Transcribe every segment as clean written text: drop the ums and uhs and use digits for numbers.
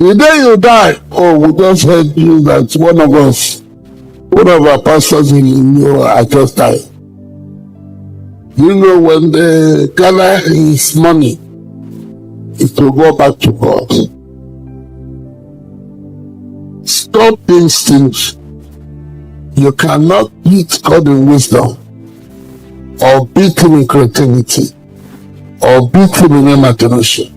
The day you die, we just heard you that one of our pastors in I just died. You know, when they gather his money, it will go back to God. Stop these things. You cannot beat God in wisdom, or beat him in creativity, or beat him in imagination.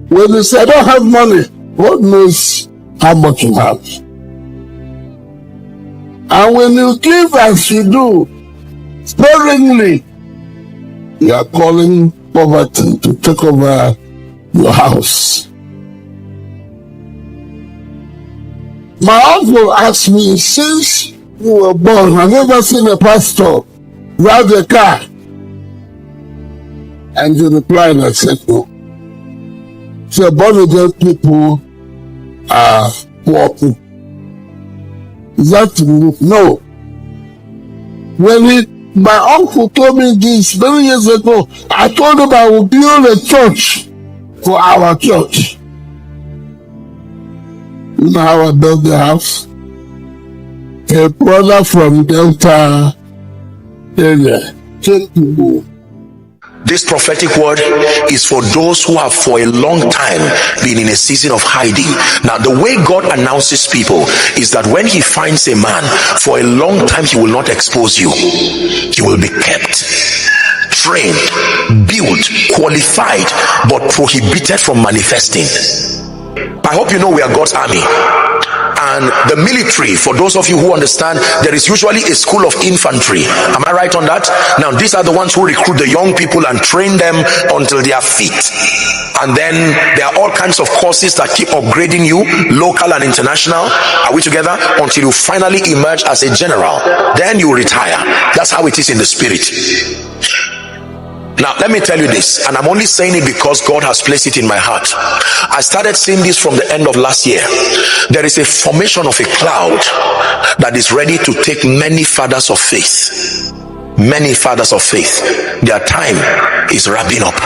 When you say, I don't have money, God knows how much you have. And when you give as you do, sparingly, you are calling poverty to take over your house. My uncle asked me, since you were born, have you ever seen a pastor drive a car? And he replied, I said, no. So born again people are poor people. Is that true? No. My uncle told me this many years ago, I told him I would build a church for our church. You know how I built the house? A brother from Delta area came to me. This prophetic word is for those who have for a long time been in a season of hiding. Now, the way God announces people is that when he finds a man, for a long time he will not expose you. He will be kept, trained, built, qualified, but prohibited from manifesting. I hope you know we are God's army. And the military, for those of you who understand, there is usually a school of infantry. Am I right on that? Now, these are the ones who recruit the young people and train them until they are fit. And then there are all kinds of courses that keep upgrading you, local and international. Are we together? Until you finally emerge as a general. Then you retire. That's how it is in the spirit. Now, let me tell you this, and I'm only saying it because God has placed it in my heart. I started seeing this from the end of last year. There is a formation of a cloud that is ready to take many fathers of faith. Many fathers of faith. Their time is wrapping up.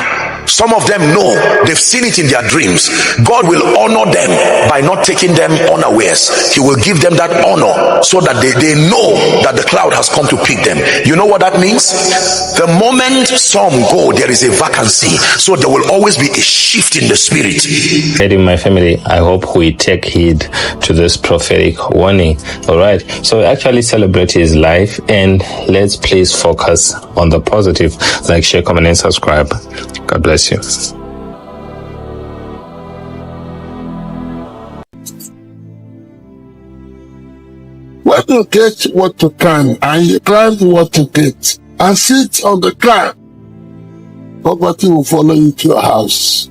Some of them know, they've seen it in their dreams. God will honor them by not taking them unawares. He will give them that honor so that they know that the cloud has come to pick them. You know what that means? The moment some go, there is a vacancy. So there will always be a shift in the spirit. In my family, I hope we take heed to this prophetic warning. All right. So actually celebrate his life, and let's please focus on the positive. Like, share, comment, and subscribe. God bless you. When you get what you can and you climb what you get and sit on the climb, poverty will follow you to your house.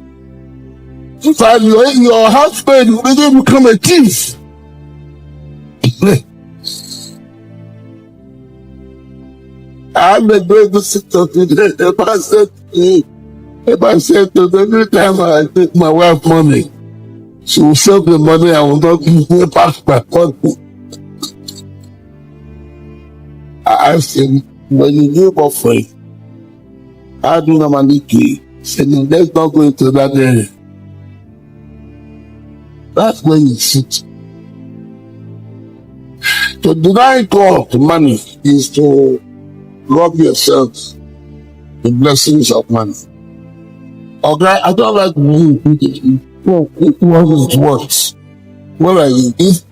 Sometimes your husband will even become a thief. I had a great visitor today. If I said to them, every time I take my wife money, she will save the money, I will not give me back my money. I asked him, when you give offering, how do you normally give? He said, let's not go into that area. That's when you sit. To deny God money is to rob yourself the blessings of money. Okay, I don't like money. What is what? What are you? If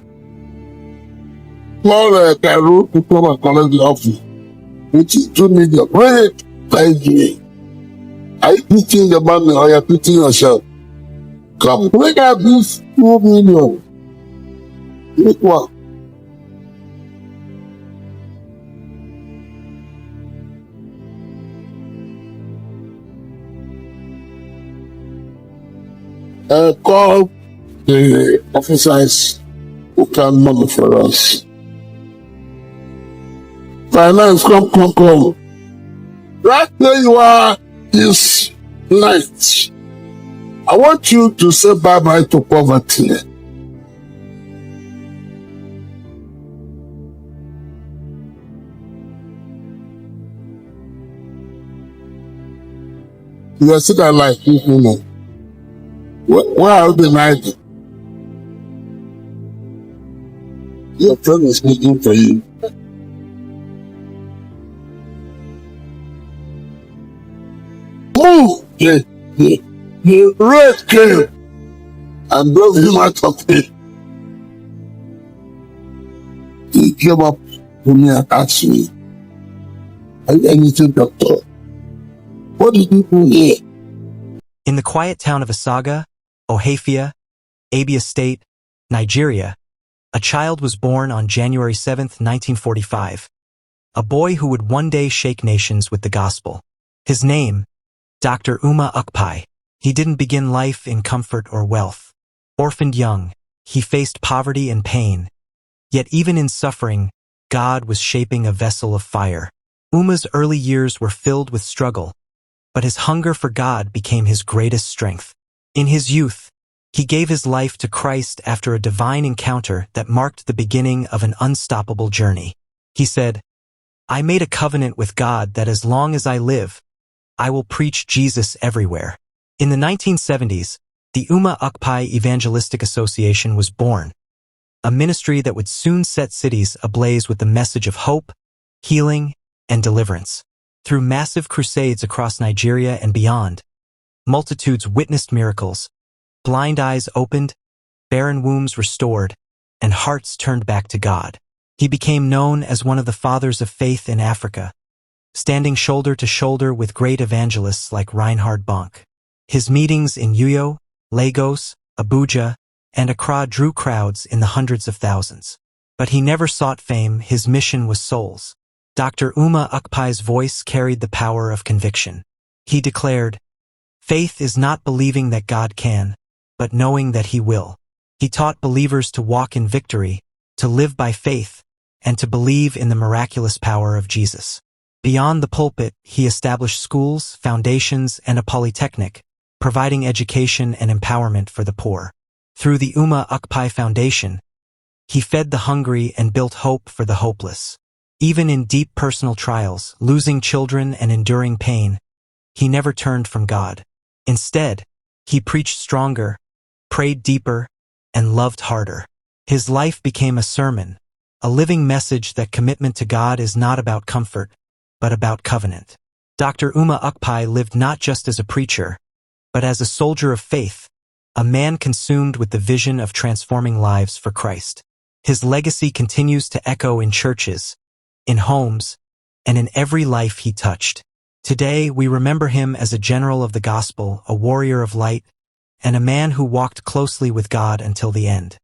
Paul Cairo to come and collect the offering, which is 2 million, where are you doing? Are you pitying the money or are you pitying yourself? Come, bring out this 2 million. Look what? Call the officers who can money for us. Finance, come. Right where you are this night, I want you to say bye-bye to poverty. You are still alive, you know. Where have you been hiding? Your friend is looking for you. Move! The red came and drove him out of me. He came up to me and asked me, "Are you anything, doctor? What did you do here?" In the quiet town of Asaga, Ohafia, Abia State, Nigeria, a child was born on January 7, 1945, a boy who would one day shake nations with the gospel. His name, Dr. Ukpai. He didn't begin life in comfort or wealth. Orphaned young, he faced poverty and pain. Yet even in suffering, God was shaping a vessel of fire. Uma's early years were filled with struggle, but his hunger for God became his greatest strength. In his youth, he gave his life to Christ after a divine encounter that marked the beginning of an unstoppable journey. He said, "I made a covenant with God that as long as I live, I will preach Jesus everywhere." In the 1970s, the Ukpai Evangelistic Association was born, a ministry that would soon set cities ablaze with the message of hope, healing, and deliverance. Through massive crusades across Nigeria and beyond, multitudes witnessed miracles, blind eyes opened, barren wombs restored, and hearts turned back to God. He became known as one of the fathers of faith in Africa, standing shoulder to shoulder with great evangelists like Reinhard Bonk. His meetings in Uyo, Lagos, Abuja, and Accra drew crowds in the hundreds of thousands. But he never sought fame, his mission was souls. Dr. Ukpai's voice carried the power of conviction. He declared, "Faith is not believing that God can, but knowing that He will." He taught believers to walk in victory, to live by faith, and to believe in the miraculous power of Jesus. Beyond the pulpit, he established schools, foundations, and a polytechnic, providing education and empowerment for the poor. Through the Ukpai Foundation, he fed the hungry and built hope for the hopeless. Even in deep personal trials, losing children and enduring pain, he never turned from God. Instead, he preached stronger, prayed deeper, and loved harder. His life became a sermon, a living message that commitment to God is not about comfort, but about covenant. Dr. Ukpai lived not just as a preacher, but as a soldier of faith, a man consumed with the vision of transforming lives for Christ. His legacy continues to echo in churches, in homes, and in every life he touched. Today, we remember him as a general of the gospel, a warrior of light, and a man who walked closely with God until the end.